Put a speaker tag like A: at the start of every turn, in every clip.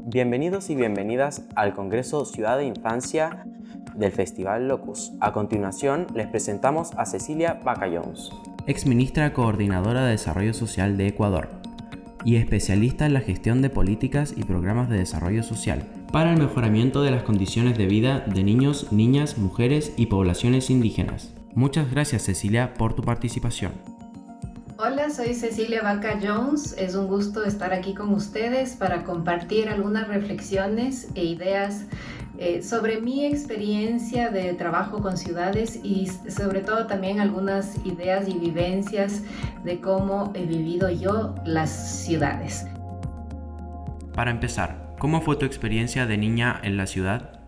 A: Bienvenidos y bienvenidas al Congreso Ciudad de Infancia del Festival Locus. A continuación, les presentamos a Cecilia Vaca-Jones,
B: exministra coordinadora de Desarrollo Social de Ecuador y especialista en la gestión de políticas y programas de desarrollo social para el mejoramiento de las condiciones de vida de niños, niñas, mujeres y poblaciones indígenas. Muchas gracias, Cecilia, por tu participación.
C: Hola, soy Cecilia Vaca-Jones. Es un gusto estar aquí con ustedes para compartir algunas reflexiones e ideas sobre mi experiencia de trabajo con ciudades y sobre todo también algunas ideas y vivencias de cómo he vivido yo las ciudades.
B: Para empezar, ¿cómo fue tu experiencia de niña en la ciudad?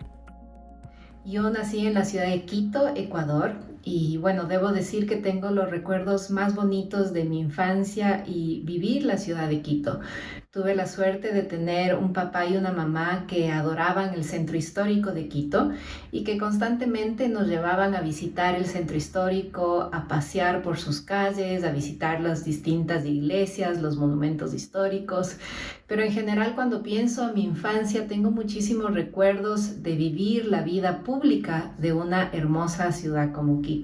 C: Yo nací en la ciudad de Quito, Ecuador, y bueno, debo decir que tengo los recuerdos más bonitos de mi infancia y vivir la ciudad de Quito. Tuve la suerte de tener un papá y una mamá que adoraban el centro histórico de Quito y que constantemente nos llevaban a visitar el centro histórico, a pasear por sus calles, a visitar las distintas iglesias, los monumentos históricos. Pero en general, cuando pienso en mi infancia, tengo muchísimos recuerdos de vivir la vida pública de una hermosa ciudad como Quito.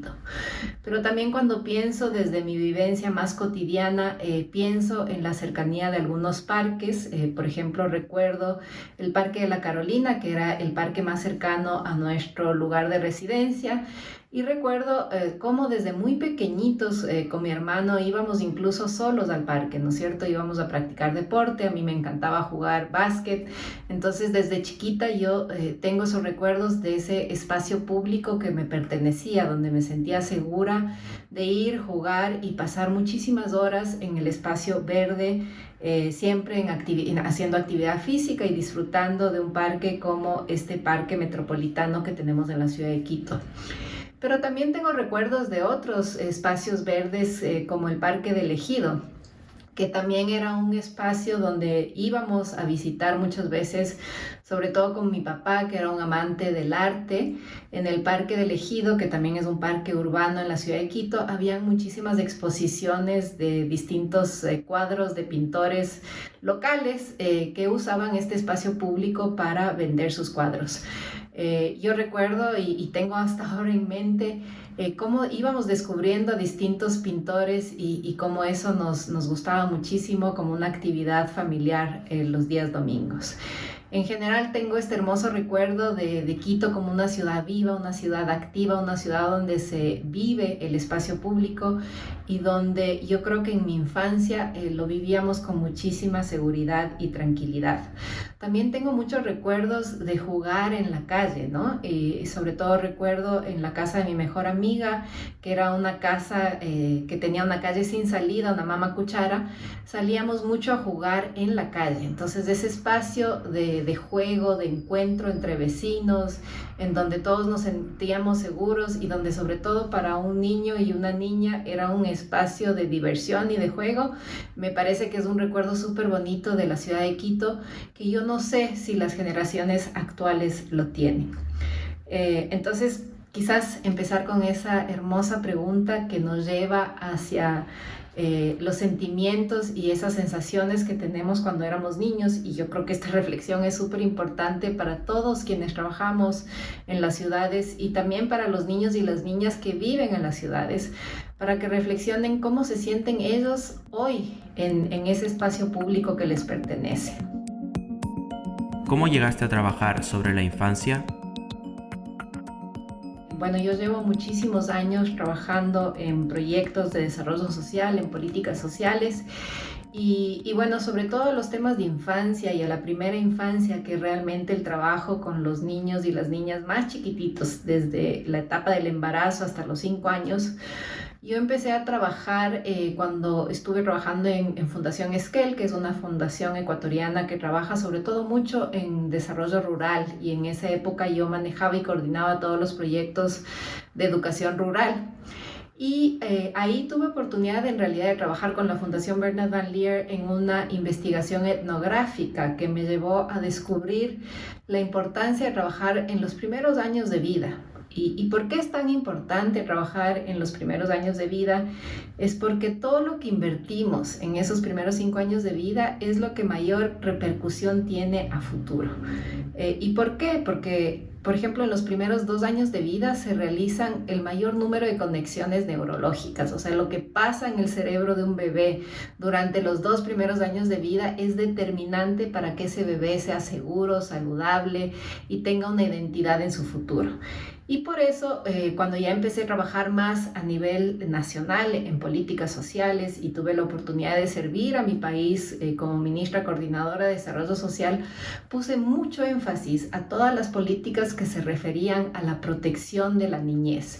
C: Pero también cuando pienso desde mi vivencia más cotidiana, pienso en la cercanía de algunos parques. Por ejemplo, recuerdo el Parque de la Carolina, que era el parque más cercano a nuestro lugar de residencia. Y recuerdo cómo desde muy pequeñitos con mi hermano íbamos incluso solos al parque, ¿no es cierto? Íbamos a practicar deporte, a mí me encantaba jugar básquet. Entonces desde chiquita yo tengo esos recuerdos de ese espacio público que me pertenecía, donde me sentía segura de ir, jugar y pasar muchísimas horas en el espacio verde, siempre haciendo actividad física y disfrutando de un parque como este parque metropolitano que tenemos en la ciudad de Quito. Pero también tengo recuerdos de otros espacios verdes como el Parque del Ejido, que también era un espacio donde íbamos a visitar muchas veces, sobre todo con mi papá, que era un amante del arte. En el Parque del Ejido, que también es un parque urbano en la ciudad de Quito, habían muchísimas exposiciones de distintos cuadros de pintores locales que usaban este espacio público para vender sus cuadros. Yo recuerdo y tengo hasta ahora en mente cómo íbamos descubriendo a distintos pintores y cómo eso nos gustaba muchísimo como una actividad familiar los días domingos. En general tengo este hermoso recuerdo de Quito como una ciudad viva, una ciudad activa, una ciudad donde se vive el espacio público y donde yo creo que en mi infancia lo vivíamos con muchísima seguridad y tranquilidad. También tengo muchos recuerdos de jugar en la calle, ¿no? Y sobre todo recuerdo en la casa de mi mejor amiga, que era una casa que tenía una calle sin salida, una mama cuchara. Salíamos mucho a jugar en la calle. Entonces ese espacio de juego, de encuentro entre vecinos, en donde todos nos sentíamos seguros y donde sobre todo para un niño y una niña era un espacio de diversión y de juego, me parece que es un recuerdo súper bonito de la ciudad de Quito, que yo no sé si las generaciones actuales lo tienen. Entonces, quizás empezar con esa hermosa pregunta que nos lleva hacia los sentimientos y esas sensaciones que tenemos cuando éramos niños, y yo creo que esta reflexión es súper importante para todos quienes trabajamos en las ciudades y también para los niños y las niñas que viven en las ciudades, para que reflexionen cómo se sienten ellos hoy en ese espacio público que les pertenece.
B: ¿Cómo llegaste a trabajar sobre la infancia?
C: Bueno, yo llevo muchísimos años trabajando en proyectos de desarrollo social, en políticas sociales y bueno, sobre todo los temas de infancia y a la primera infancia, que realmente el trabajo con los niños y las niñas más chiquititos, desde la etapa del embarazo hasta los 5 años. Yo empecé a trabajar cuando estuve trabajando en Fundación Esquel, que es una fundación ecuatoriana que trabaja sobre todo mucho en desarrollo rural, y en esa época yo manejaba y coordinaba todos los proyectos de educación rural. Y ahí tuve oportunidad en realidad de trabajar con la Fundación Bernard Van Leer en una investigación etnográfica que me llevó a descubrir la importancia de trabajar en los primeros años de vida. ¿Y por qué es tan importante trabajar en los primeros años de vida? Es porque todo lo que invertimos en esos primeros 5 años de vida es lo que mayor repercusión tiene a futuro. ¿Y por qué? Porque, por ejemplo, en los primeros 2 años de vida se realizan el mayor número de conexiones neurológicas. O sea, lo que pasa en el cerebro de un bebé durante los 2 primeros años de vida es determinante para que ese bebé sea seguro, saludable y tenga una identidad en su futuro. Y por eso, cuando ya empecé a trabajar más a nivel nacional en políticas sociales y tuve la oportunidad de servir a mi país como ministra coordinadora de desarrollo social, puse mucho énfasis a todas las políticas que se referían a la protección de la niñez,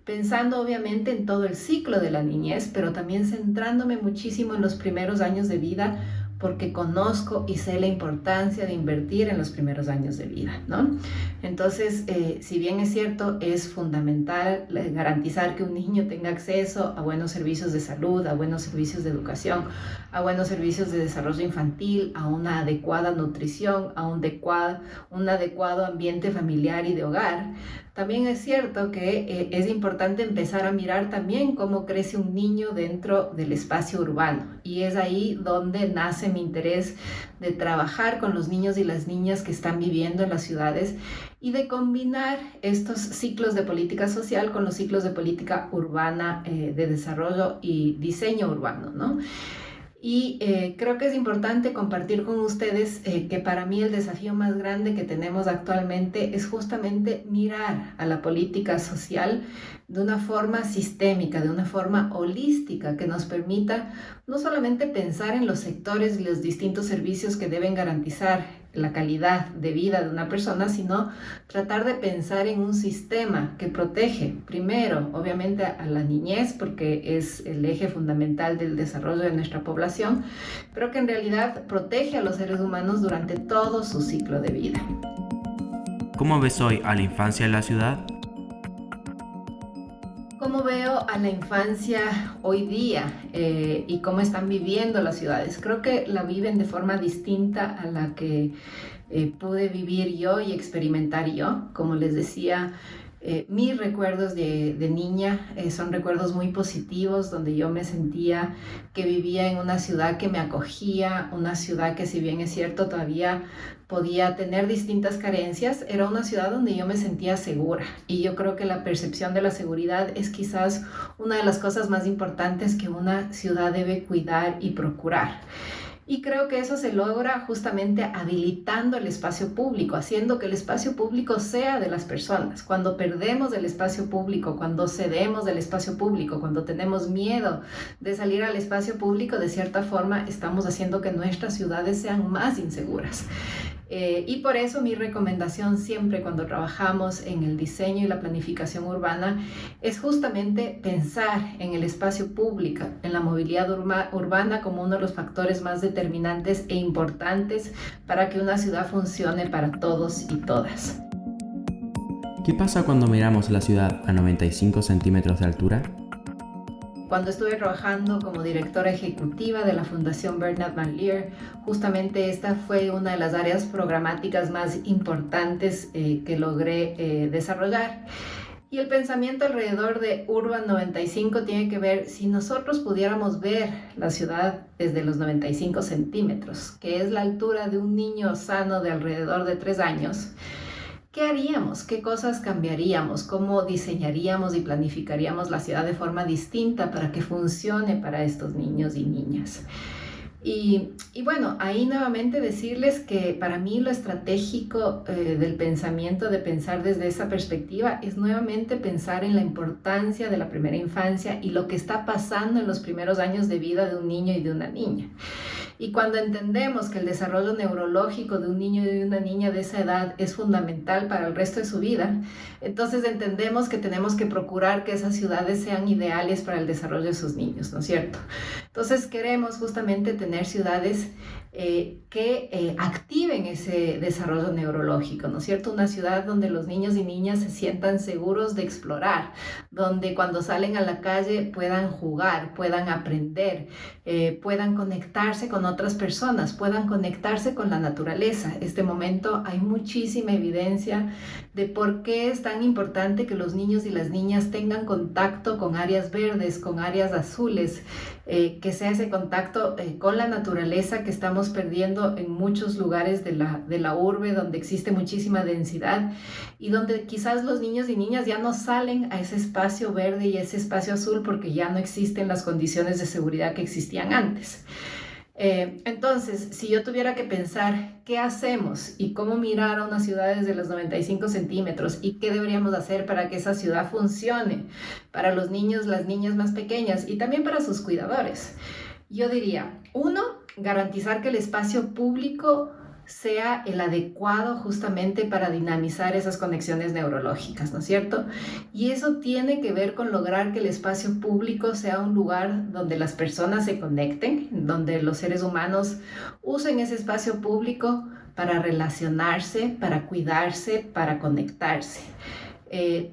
C: pensando obviamente en todo el ciclo de la niñez, pero también centrándome muchísimo en los primeros años de vida, porque conozco y sé la importancia de invertir en los primeros años de vida, ¿no? Entonces, si bien es cierto, es fundamental garantizar que un niño tenga acceso a buenos servicios de salud, a buenos servicios de educación, a buenos servicios de desarrollo infantil, a una adecuada nutrición, a un adecuado ambiente familiar y de hogar, también es cierto que es importante empezar a mirar también cómo crece un niño dentro del espacio urbano. Y es ahí donde nace mi interés de trabajar con los niños y las niñas que están viviendo en las ciudades y de combinar estos ciclos de política social con los ciclos de política urbana, de desarrollo y diseño urbano, ¿no? Y creo que es importante compartir con ustedes que para mí el desafío más grande que tenemos actualmente es justamente mirar a la política social de una forma sistémica, de una forma holística, que nos permita no solamente pensar en los sectores y los distintos servicios que deben garantizar la calidad de vida de una persona, sino tratar de pensar en un sistema que protege primero, obviamente, a la niñez, porque es el eje fundamental del desarrollo de nuestra población, pero que en realidad protege a los seres humanos durante todo su ciclo de vida.
B: ¿Cómo ves hoy a la infancia en la ciudad?
C: ¿Cómo veo a la infancia hoy día y cómo están viviendo las ciudades? Creo que la viven de forma distinta a la que pude vivir yo y experimentar yo. Como les decía, mis recuerdos de niña son recuerdos muy positivos, donde yo me sentía que vivía en una ciudad que me acogía, una ciudad que, si bien es cierto, todavía podía tener distintas carencias, era una ciudad donde yo me sentía segura. Y yo creo que la percepción de la seguridad es quizás una de las cosas más importantes que una ciudad debe cuidar y procurar. Y creo que eso se logra justamente habilitando el espacio público, haciendo que el espacio público sea de las personas. Cuando perdemos el espacio público, cuando cedemos del espacio público, cuando tenemos miedo de salir al espacio público, de cierta forma estamos haciendo que nuestras ciudades sean más inseguras. Y por eso mi recomendación siempre cuando trabajamos en el diseño y la planificación urbana es justamente pensar en el espacio público, en la movilidad urbana como uno de los factores más determinantes e importantes para que una ciudad funcione para todos y todas.
B: ¿Qué pasa cuando miramos la ciudad a 95 centímetros de altura?
C: Cuando estuve trabajando como directora ejecutiva de la Fundación Bernard Van Leer, justamente esta fue una de las áreas programáticas más importantes que logré desarrollar. Y el pensamiento alrededor de Urban 95 tiene que ver si nosotros pudiéramos ver la ciudad desde los 95 centímetros, que es la altura de un niño sano de alrededor de 3 años. ¿Qué haríamos? ¿Qué cosas cambiaríamos? ¿Cómo diseñaríamos y planificaríamos la ciudad de forma distinta para que funcione para estos niños y niñas? Y bueno, ahí nuevamente decirles que para mí lo estratégico del pensamiento, de pensar desde esa perspectiva, es nuevamente pensar en la importancia de la primera infancia y lo que está pasando en los primeros años de vida de un niño y de una niña. Y cuando entendemos que el desarrollo neurológico de un niño y de una niña de esa edad es fundamental para el resto de su vida, entonces entendemos que tenemos que procurar que esas ciudades sean ideales para el desarrollo de sus niños, ¿no es cierto? Entonces queremos justamente tener ciudades que activen ese desarrollo neurológico, ¿no es cierto? Una ciudad donde los niños y niñas se sientan seguros de explorar, donde cuando salen a la calle puedan jugar, puedan aprender, puedan conectarse con otras personas, puedan conectarse con la naturaleza. Este momento hay muchísima evidencia de por qué es tan importante que los niños y las niñas tengan contacto con áreas verdes, con áreas azules, que sea ese contacto con la naturaleza que estamos perdiendo en muchos lugares de la urbe, donde existe muchísima densidad y donde quizás los niños y niñas ya no salen a ese espacio verde y ese espacio azul porque ya no existen las condiciones de seguridad que existían antes. Entonces, si yo tuviera que pensar qué hacemos y cómo mirar a una ciudad desde los 95 centímetros y qué deberíamos hacer para que esa ciudad funcione para los niños, las niñas más pequeñas y también para sus cuidadores, yo diría, uno, garantizar que el espacio público sea el adecuado justamente para dinamizar esas conexiones neurológicas, ¿no es cierto? Y eso tiene que ver con lograr que el espacio público sea un lugar donde las personas se conecten, donde los seres humanos usen ese espacio público para relacionarse, para cuidarse, para conectarse.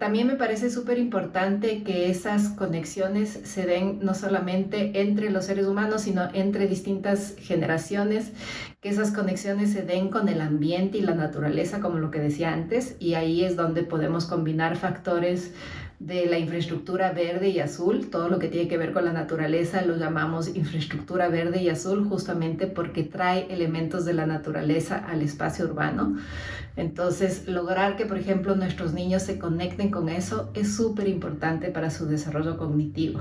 C: También me parece súper importante que esas conexiones se den no solamente entre los seres humanos, sino entre distintas generaciones, que esas conexiones se den con el ambiente y la naturaleza, como lo que decía antes, y ahí es donde podemos combinar factores de la infraestructura verde y azul. Todo lo que tiene que ver con la naturaleza lo llamamos infraestructura verde y azul, justamente porque trae elementos de la naturaleza al espacio urbano. Entonces, lograr que, por ejemplo, nuestros niños se conecten con eso es súper importante para su desarrollo cognitivo.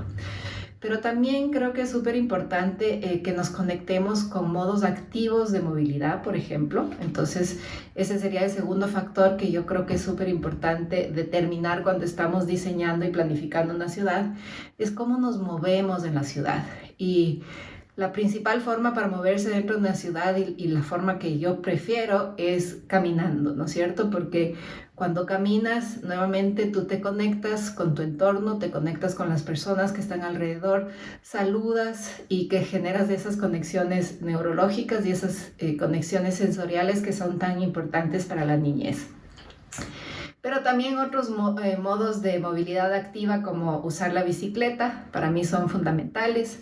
C: Pero también creo que es súper importante que nos conectemos con modos activos de movilidad, por ejemplo. Entonces, ese sería el segundo factor que yo creo que es súper importante determinar cuando estamos diseñando y planificando una ciudad, es cómo nos movemos en la ciudad. Y la principal forma para moverse dentro de una ciudad y la forma que yo prefiero es caminando, ¿no es cierto? Porque cuando caminas, nuevamente tú te conectas con tu entorno, te conectas con las personas que están alrededor, saludas y que generas esas conexiones neurológicas y esas conexiones sensoriales que son tan importantes para la niñez. Pero también otros modos de movilidad activa como usar la bicicleta, para mí son fundamentales.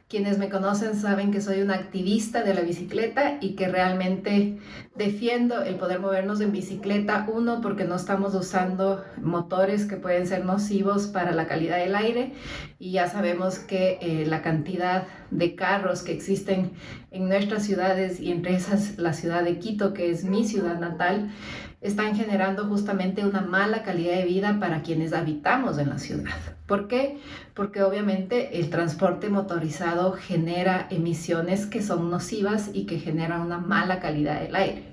C: Quienes me conocen saben que soy una activista de la bicicleta y que realmente defiendo el poder movernos en bicicleta, uno, porque no estamos usando motores que pueden ser nocivos para la calidad del aire y ya sabemos que la cantidad de carros que existen en nuestras ciudades y entre esas la ciudad de Quito, que es mi ciudad natal, están generando justamente una mala calidad de vida para quienes habitamos en la ciudad. ¿Por qué? Porque obviamente el transporte motorizado genera emisiones que son nocivas y que generan una mala calidad del aire.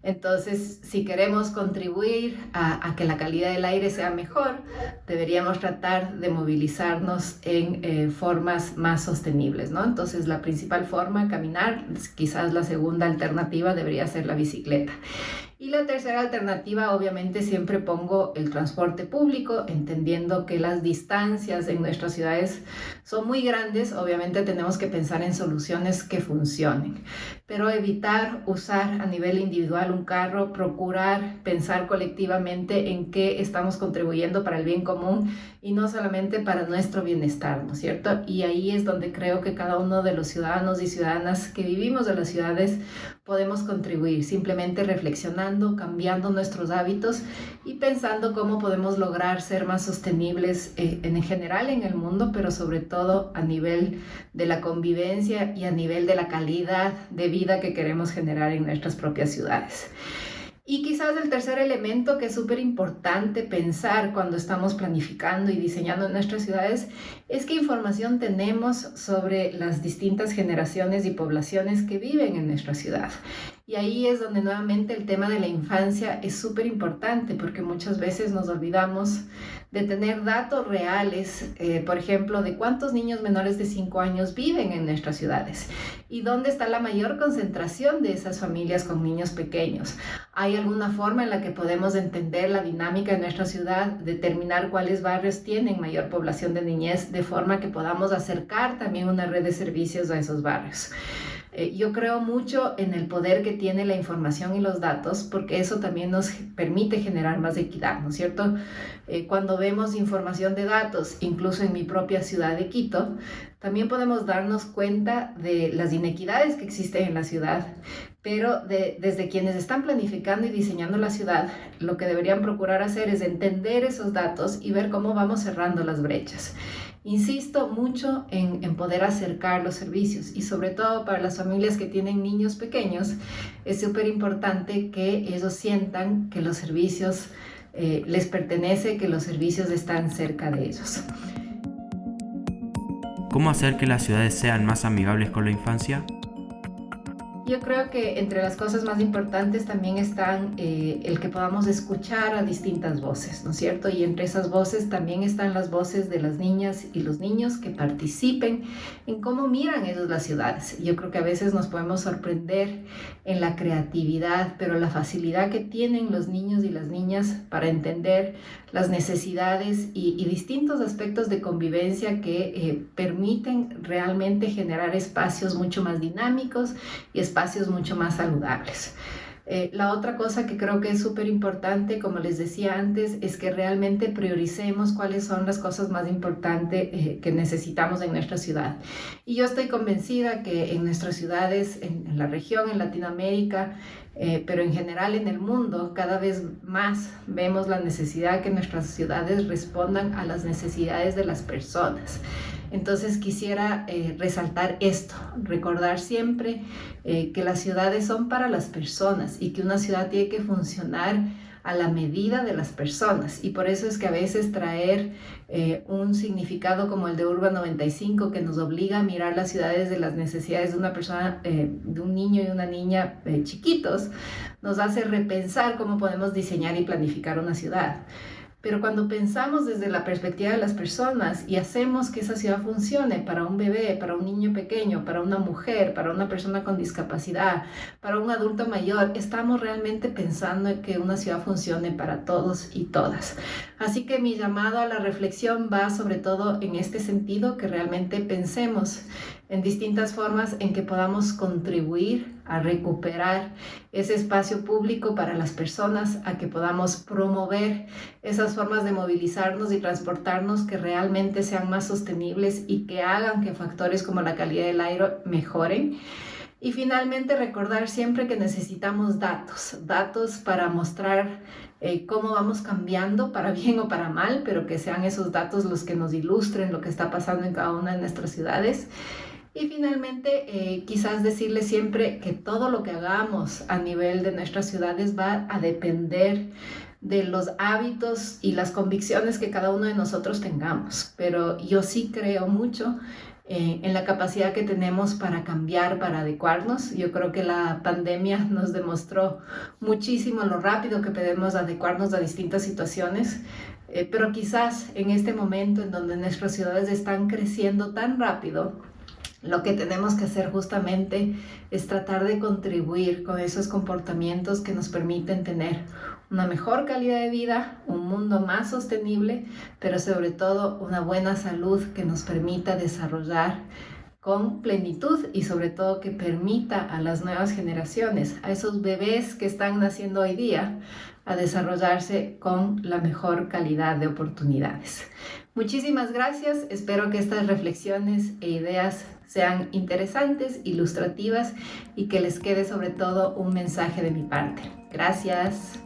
C: Entonces, si queremos contribuir a que la calidad del aire sea mejor, deberíamos tratar de movilizarnos en formas más sostenibles, ¿no? Entonces, la principal forma, caminar, quizás la segunda alternativa debería ser la bicicleta. Y la tercera alternativa, obviamente, siempre pongo el transporte público, entendiendo que las distancias en nuestras ciudades son muy grandes. Obviamente tenemos que pensar en soluciones que funcionen, pero evitar usar a nivel individual un carro, procurar pensar colectivamente en qué estamos contribuyendo para el bien común y no solamente para nuestro bienestar, ¿no es cierto? Y ahí es donde creo que cada uno de los ciudadanos y ciudadanas que vivimos en las ciudades podemos contribuir, simplemente reflexionando, cambiando nuestros hábitos y pensando cómo podemos lograr ser más sostenibles en general en el mundo, pero sobre todo a nivel de la convivencia y a nivel de la calidad de vida que queremos generar en nuestras propias ciudades. Y quizás el tercer elemento que es súper importante pensar cuando estamos planificando y diseñando nuestras ciudades es qué información tenemos sobre las distintas generaciones y poblaciones que viven en nuestra ciudad. Y ahí es donde nuevamente el tema de la infancia es súper importante porque muchas veces nos olvidamos de tener datos reales, por ejemplo, de cuántos niños menores de 5 años viven en nuestras ciudades y dónde está la mayor concentración de esas familias con niños pequeños. ¿Hay alguna forma en la que podemos entender la dinámica de nuestra ciudad, determinar cuáles barrios tienen mayor población de niñez, de forma que podamos acercar también una red de servicios a esos barrios? Yo creo mucho en el poder que tiene la información y los datos, porque eso también nos permite generar más equidad, ¿no es cierto? Cuando vemos información de datos, incluso en mi propia ciudad de Quito, también podemos darnos cuenta de las inequidades que existen en la ciudad, pero desde quienes están planificando y diseñando la ciudad, lo que deberían procurar hacer es entender esos datos y ver cómo vamos cerrando las brechas. Insisto mucho en poder acercar los servicios y sobre todo para las familias que tienen niños pequeños, es súper importante que ellos sientan que los servicios les pertenece, que los servicios están cerca de ellos.
B: ¿Cómo hacer que las ciudades sean más amigables con la infancia?
C: Yo creo que entre las cosas más importantes también están el que podamos escuchar a distintas voces, ¿no es cierto? Y entre esas voces también están las voces de las niñas y los niños que participen en cómo miran ellos las ciudades. Yo creo que a veces nos podemos sorprender en la creatividad, pero la facilidad que tienen los niños y las niñas para entender las necesidades y distintos aspectos de convivencia que permiten realmente generar espacios mucho más dinámicos y espacios mucho más saludables. La otra cosa que creo que es súper importante, como les decía antes, es que realmente prioricemos cuáles son las cosas más importantes que necesitamos en nuestra ciudad. Y yo estoy convencida que en nuestras ciudades, en la región, en Latinoamérica, pero en general en el mundo, cada vez más vemos la necesidad que nuestras ciudades respondan a las necesidades de las personas. Entonces quisiera resaltar esto, recordar siempre que las ciudades son para las personas y que una ciudad tiene que funcionar a la medida de las personas, y por eso es que a veces traer un significado como el de Urban 95, que nos obliga a mirar las ciudades de las necesidades de una persona, de un niño y una niña chiquitos, nos hace repensar cómo podemos diseñar y planificar una ciudad. Pero cuando pensamos desde la perspectiva de las personas y hacemos que esa ciudad funcione para un bebé, para un niño pequeño, para una mujer, para una persona con discapacidad, para un adulto mayor, estamos realmente pensando en que una ciudad funcione para todos y todas. Así que mi llamado a la reflexión va sobre todo en este sentido, que realmente pensemos en distintas formas en que podamos contribuir a recuperar ese espacio público para las personas, a que podamos promover esas formas de movilizarnos y transportarnos que realmente sean más sostenibles y que hagan que factores como la calidad del aire mejoren. Y finalmente recordar siempre que necesitamos datos para mostrar cómo vamos cambiando para bien o para mal, pero que sean esos datos los que nos ilustren lo que está pasando en cada una de nuestras ciudades. Y finalmente, quizás decirle siempre que todo lo que hagamos a nivel de nuestras ciudades va a depender de los hábitos y las convicciones que cada uno de nosotros tengamos. Pero yo sí creo mucho en la capacidad que tenemos para cambiar, para adecuarnos. Yo creo que la pandemia nos demostró muchísimo lo rápido que podemos adecuarnos a distintas situaciones. Pero quizás en este momento en donde nuestras ciudades están creciendo tan rápido, lo que tenemos que hacer justamente es tratar de contribuir con esos comportamientos que nos permiten tener una mejor calidad de vida, un mundo más sostenible, pero sobre todo una buena salud que nos permita desarrollar con plenitud y sobre todo que permita a las nuevas generaciones, a esos bebés que están naciendo hoy día, a desarrollarse con la mejor calidad de oportunidades. Muchísimas gracias, espero que estas reflexiones e ideas sean interesantes, ilustrativas y que les quede sobre todo un mensaje de mi parte. Gracias.